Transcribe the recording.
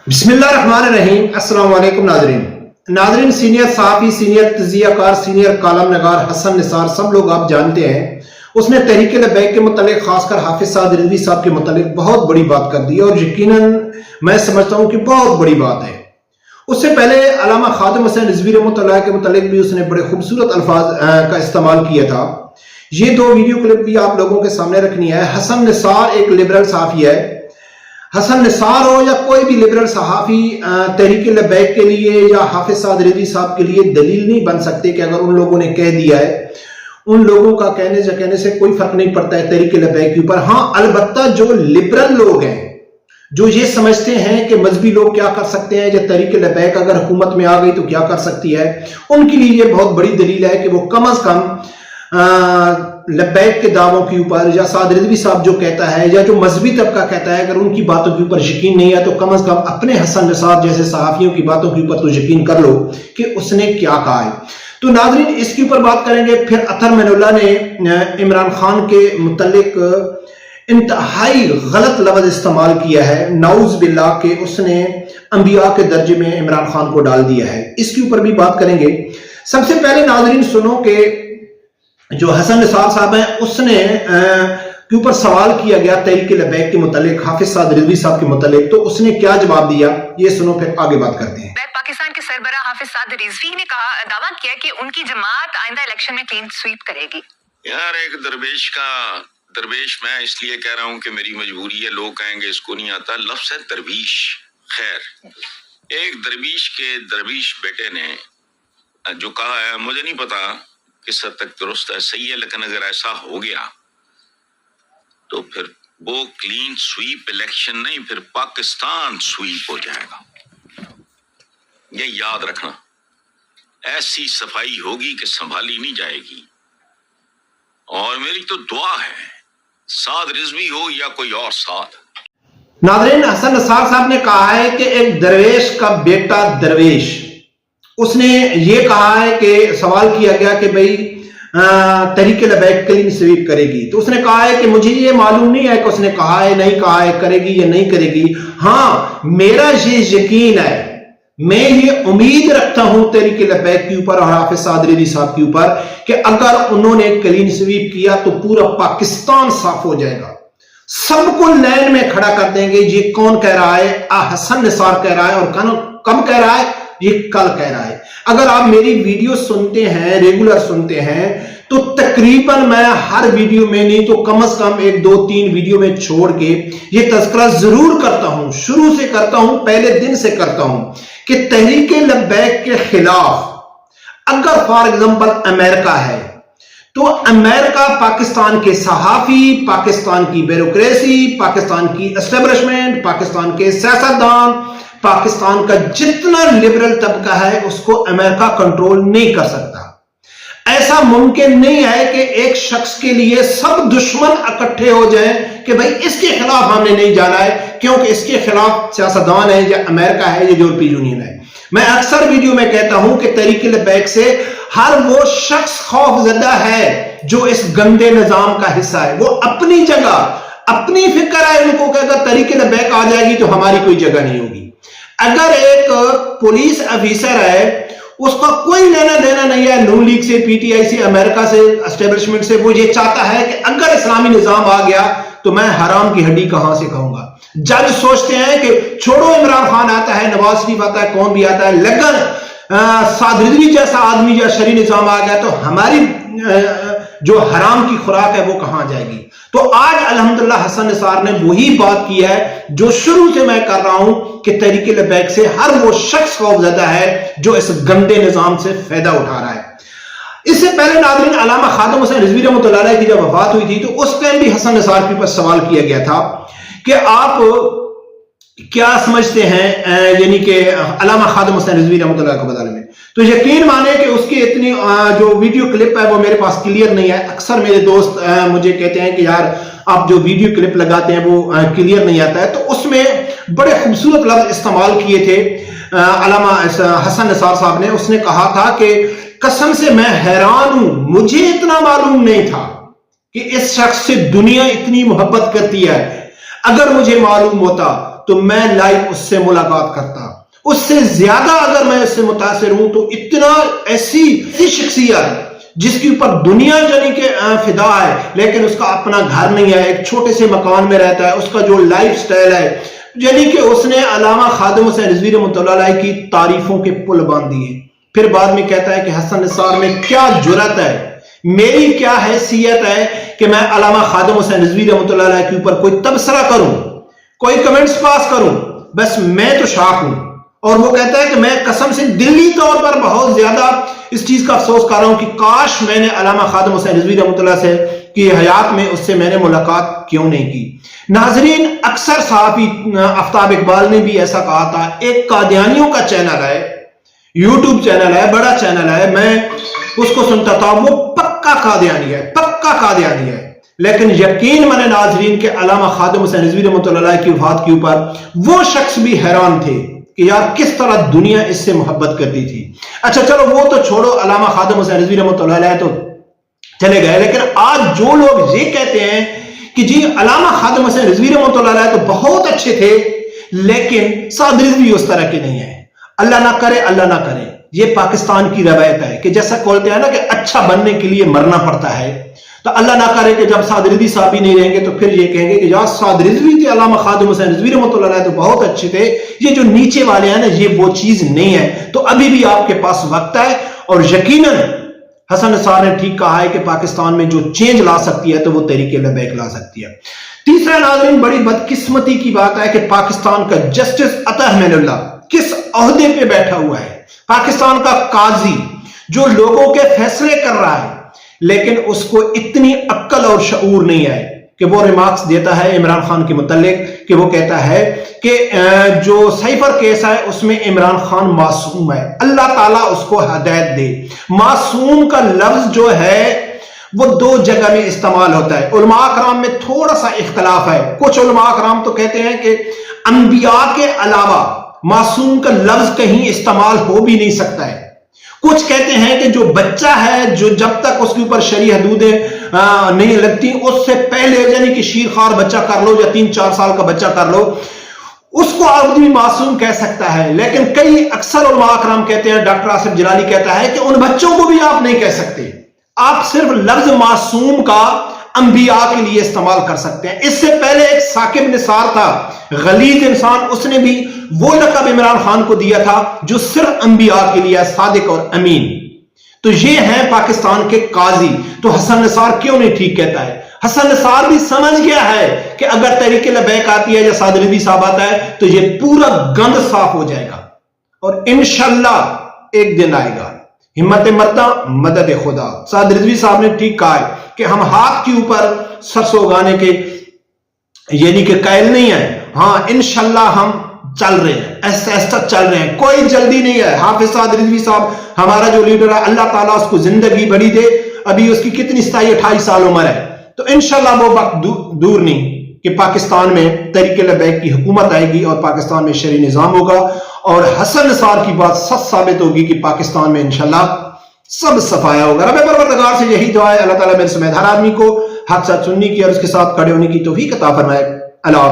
बिस्मिल्लाहिर्रहमानिर्रहीम। अस्सलाम वालेकुम नाज़रीन, सीनियर सहाफ़ी, सीनियर तज़कियाकार, सीनियर कॉलम नगार हसन निसार सब लोग आप जानते हैं। उसने तहरीक लबैक के मुतालिक, खासकर हाफिज साद रिजवी साहब के मुतालिक बहुत बड़ी बात कर दी और यकीनन मैं समझता हूँ कि बहुत बड़ी बात है। उससे पहले अल्लामा खादिम हुसैन रिजवी रहमतुल्लाह के मुतालिक भी उसने बड़े खूबसूरत अल्फाज का इस्तेमाल किया था। ये दो वीडियो क्लिप भी आप लोगों के सामने रखनी है। हसन निसार एक लिबरल सहाफ़ी है। हसन निसार हो या कोई भी लिबरल सहाफ़ी तहरीक लबैक के लिए या हाफिज साद रिजवी साहब के लिए दलील नहीं बन सकते कि अगर उन लोगों ने कह दिया है, उन लोगों का कहने से कोई फर्क नहीं पड़ता है तहरीक लबैक के ऊपर। हाँ, अलबत्ता जो लिबरल लोग हैं, जो ये समझते हैं कि मजहबी लोग क्या कर सकते हैं, या तहरीक लबैक अगर हुकूमत में आ गई तो क्या कर सकती है, उनके लिए ये बहुत बड़ी दलील है कि वो कम अज कम लबैक के दावों के ऊपर, या साद रिजवी साहब जो कहता है या जो मजहबी तबका कहता है, अगर उनकी बातों के ऊपर यकीन नहीं है तो कम से कम अपने हसन निसार जैसे सहाफियों की बातों के ऊपर तो यकीन कर लो कि उसने क्या कहा है। तो नाज़रीन, इसके ऊपर बात करेंगे। फिर अतर मैनुल्लाह ने इमरान खान के मुतालिक इंतहाई गलत लफ्ज इस्तेमाल किया है, नाउज बिल्लाह के उसने अंबिया के दर्जे में इमरान खान को डाल दिया है। इसके ऊपर भी बात करेंगे। सबसे पहले नाज़रीन सुनो कि जो हसन निसार साहब हैं उसने के ऊपर सवाल किया गया तहरीक लबैक के मुतालिक, हाफिज साद रिजवी साहब के मुतालिक, तो उसने क्या जवाब दिया ये सुनो, फिर आगे बात करते हैं। पाकिस्तान के सरबरा हाफिज साद रिजवी ने कहा, दावा किया कि उनकी जमात आइंदा इलेक्शन में क्लीन स्वीप करेगी। यार, एक दरवेश मैं इसलिए कह रहा हूँ कि मेरी मजबूरी है, लोग कहेंगे इसको नहीं आता। लफ्ज़ है दरवीश। खैर, एक दरवीश बेटे ने जो कहा है, मुझे नहीं पता किस हद तक दुरुस्त है, सही है, लेकिन अगर ऐसा हो गया तो फिर वो क्लीन स्वीप इलेक्शन नहीं, फिर पाकिस्तान स्वीप हो जाएगा। ये याद रखना, ऐसी सफाई होगी कि संभाली नहीं जाएगी। और मेरी तो दुआ है, साद रिजवी हो या कोई और साद। नाज़रीन, हसन निसार साहब ने कहा है कि एक दरवेश का बेटा दरवेश, उसने ये कहा है कि सवाल किया गया कि भाई तहरीक लबैक क्लीन स्वीप करेगी, तो उसने कहा है कि मुझे ये मालूम नहीं है कि उसने कहा है नहीं कहा है करेगी या नहीं करेगी। हाँ, मेरा ये यकीन है, मैं ये उम्मीद रखता हूं तहरीक लबैक के ऊपर और हाफिज साद रिजवी साहब के ऊपर कि अगर उन्होंने क्लीन स्वीप किया तो पूरा पाकिस्तान साफ हो जाएगा, सबको लाइन में खड़ा कर देंगे। ये कौन कह रहा है? हसन निसार कह रहा है। और कब कह रहा है? ये कल कह रहा है। अगर आप मेरी वीडियो सुनते हैं, रेगुलर सुनते हैं, तो तकरीबन मैं हर वीडियो में नहीं तो कम से कम 1, 2, 3 वीडियो में छोड़ के ये तज़किरा जरूर करता हूं, शुरू से करता हूं, पहले दिन से करता हूं कि तहरीक लबैक के खिलाफ अगर फॉर एग्जांपल अमेरिका है तो अमेरिका पाकिस्तान के सहाफी, पाकिस्तान की ब्यूरोक्रेसी, पाकिस्तान की एस्टेब्लिशमेंट, पाकिस्तान के सियासतदान, पाकिस्तान का जितना लिबरल तबका है उसको अमेरिका कंट्रोल नहीं कर सकता। ऐसा मुमकिन नहीं है कि एक शख्स के लिए सब दुश्मन इकट्ठे हो जाएं कि भाई इसके खिलाफ हमने नहीं जाना है क्योंकि इसके खिलाफ सियासतदान है, या अमेरिका है, या यूरोपीय यूनियन है। मैं अक्सर वीडियो में कहता हूं कि तहरीक लबैक से हर वो शख्स खौफजदा है जो इस गंदे निजाम का हिस्सा है। वो अपनी जगह, अपनी फिक्र है उनको कि अगर तहरीक लबैक आ जाएगी तो हमारी कोई जगह नहीं होगी। अगर एक पुलिस अफिसर है, उसका कोई लेना देना नहीं है नून लीग से, पीटीआई से, अमेरिका से, एस्टेब्लिशमेंट से, वो ये चाहता है कि अगर इस्लामी निजाम आ गया तो मैं हराम की हड्डी कहां से खाऊंगा। जज सोचते हैं कि छोड़ो, इमरान खान आता है, नवाज शरीफ आता है, कौन भी आता है, लेकिन साद रिजवी जैसा आदमी या शरी निजाम आ गया तो हमारी जो हराम की खुराक है वो कहां जाएगी। तो आज अल्हम्दुलिल्लाह हसन निसार ने वही बात की है जो शुरू से मैं कर रहा हूं कि तहरीक लबैक से हर वो शख्स खौफजदा है जो इस गंदे निजाम से फायदा उठा रहा है। इससे पहले नाज़रीन, अल्लामा खादिम हुसैन रिजवी रहमतुल्लाह अलैह की जब वफात हुई थी तो उस टाइम भी हसन निसार के ऊपर सवाल किया गया था कि आप क्या समझते हैं, यानी कि अल्लामा खादिम हुसैन रिजवी रहमतुल्लाह के बारे में। तो यकीन माने कि उसकी इतनी जो वीडियो क्लिप है वो मेरे पास क्लियर नहीं है। अक्सर मेरे दोस्त मुझे कहते हैं कि यार आप जो वीडियो क्लिप लगाते हैं वो क्लियर नहीं आता है। तो उसमें बड़े खूबसूरत लफ्ज इस्तेमाल किए थे अल्लामा हसन निसार साहब ने। उसने कहा था कि कसम से मैं हैरान हूं, मुझे इतना मालूम नहीं था कि इस शख्स से दुनिया इतनी मोहब्बत करती है। अगर मुझे मालूम होता تو میں لائیو اس سے ملاقات کرتا. اس سے زیادہ اگر میں اس سے متاثر ہوں تو اتنا ایسی شخصیت جس کے اوپر دنیا یعنی کہ فدا ہے لیکن اس کا اپنا گھر نہیں ہے, ایک چھوٹے سے مکان میں رہتا ہے, اس کا جو لائف سٹائل ہے یعنی کہ اس نے علامہ خادم حسین رضوی رحمۃ اللہ علیہ کی تعریفوں کے پل باندھ دیے. پھر بعد میں کہتا ہے کہ حسن نثار میں کیا جرأت ہے, میری کیا حیثیت ہے کہ میں علامہ خادم حسین رضوی رحمۃ اللہ علیہ کے اوپر کوئی تبصرہ کروں, کوئی کمنٹس پاس کروں, بس میں تو شاک ہوں. اور وہ کہتا ہے کہ میں قسم سے دلی طور پر بہت زیادہ اس چیز کا افسوس کر رہا ہوں کہ کاش میں نے علامہ خادم حسین رضوی رحمۃ اللہ سے کی حیات میں اس سے میں نے ملاقات کیوں نہیں کی. ناظرین, اکثر صحافی آفتاب اقبال نے بھی ایسا کہا تھا. ایک قادیانیوں کا چینل ہے, یوٹیوب چینل ہے, بڑا چینل ہے, میں اس کو سنتا تھا, وہ پکا قادیانی ہے, پکا قادیانی ہے. لیکن یقین مانے ناظرین کہ علامہ خادم حسین رضوی رحمۃ اللہ علیہ کی وفات کے اوپر وہ شخص بھی حیران تھے کہ یار کس طرح دنیا اس سے محبت کرتی تھی. اچھا چلو وہ تو چھوڑو, علامہ خادم حسین رضوی رحمۃ اللہ علیہ تو چلے گئے, لیکن آج جو لوگ یہ کہتے ہیں کہ جی علامہ خادم حسین رضوی رحمۃ اللہ علیہ تو بہت اچھے تھے لیکن سعد رضوی اس طرح کے نہیں ہیں, اللہ نہ کرے, اللہ نہ کرے. یہ پاکستان کی روایت ہے کہ جیسا کہتے ہیں نا کہ اچھا بننے کے لیے مرنا پڑتا ہے, تو اللہ نہ کرے کہ جب سعد رضوی صاحب ہی نہیں رہیں گے تو پھر یہ کہیں گے کہ یار سعد رضوی تھے, علامہ خادم حسین رضوی رحمۃ اللہ علیہ تو بہت اچھے تھے, یہ جو نیچے والے ہیں نا یہ وہ چیز نہیں ہے. تو ابھی بھی آپ کے پاس وقت ہے, اور یقیناً حسن نثار نے ٹھیک کہا ہے کہ پاکستان میں جو چینج لا سکتی ہے تو وہ تحریک لبیک لا سکتی ہے. تیسرا ناظرین, بڑی بدقسمتی کی بات ہے کہ پاکستان کا جسٹس عطا احمد اللہ کس عہدے پہ بیٹھا ہوا ہے, پاکستان کا قاضی جو لوگوں کے فیصلے کر رہا ہے, لیکن اس کو اتنی عقل اور شعور نہیں ہے کہ وہ ریمارکس دیتا ہے عمران خان کے متعلق کہ وہ کہتا ہے کہ جو سائفر کیس ہے اس میں عمران خان معصوم ہے, اللہ تعالیٰ اس کو ہدایت دے. معصوم کا لفظ جو ہے وہ دو جگہ میں استعمال ہوتا ہے, علماء کرام میں تھوڑا سا اختلاف ہے. کچھ علماء کرام تو کہتے ہیں کہ انبیاء کے علاوہ معصوم کا لفظ کہیں استعمال ہو بھی نہیں سکتا ہے. کچھ کہتے ہیں کہ جو بچہ ہے جو جب تک اس کے اوپر شرعی حدودیں نہیں لگتی اس سے پہلے یعنی کہ شیرخوار بچہ کر لو یا 3-4 سال کا بچہ کر لو, اس کو آدمی معصوم کہہ سکتا ہے. لیکن کئی اکثر علماء کرام کہتے ہیں, ڈاکٹر آصف جلالی کہتا ہے کہ ان بچوں کو بھی آپ نہیں کہہ سکتے, آپ صرف لفظ معصوم کا انبیاء کے لیے استعمال کر سکتے ہیں. اس سے پہلے ایک ثاقب نثار تھا, غلیظ انسان, اس نے بھی وہ لقب عمران خان کو دیا تھا جو صرف انبیاء کے لیے صادق اور امین. تو یہ ہیں پاکستان کے قاضی. تو حسن نثار کیوں نہیں ٹھیک کہتا ہے؟ حسن نثار بھی سمجھ گیا ہے کہ اگر تحریک لبیک آتی ہے یا سعد رضوی صاحب آتا ہے تو یہ پورا گند صاف ہو جائے گا, اور انشاءاللہ ایک دن آئے گا. ہمت مردہ مدد خدا. سعد رضوی صاحب نے ٹھیک کہا ہے کہ ہم ہاتھ کے اوپر سرسوں اگانے کے یعنی کہ قائل نہیں ہیں. ہاں انشاءاللہ ہم چل رہے ہیں, ایسا ایسا چل رہے ہیں, کوئی جلدی نہیں ہے. حافظ سعد رضوی صاحب ہمارا جو لیڈر ہے, اللہ تعالیٰ اس کو زندگی بڑی دے, ابھی اس کی کتنی 27-28 سال عمر ہے, تو انشاءاللہ وہ وقت دور نہیں کہ پاکستان میں تحریک لبیک کی حکومت آئے گی اور پاکستان میں شرعی نظام ہوگا, اور حسن نثار کی بات سچ ثابت ہوگی کہ پاکستان میں انشاءاللہ سب صفایا ہوگا. رب پروردگار سے یہی دعا ہے, اللہ تعالیٰ میرے سمیت ہر آدمی کو حق ساتھ سننے کی اور اس کے ساتھ کھڑے ہونے کی توفیق عطا فرمائے. اللہ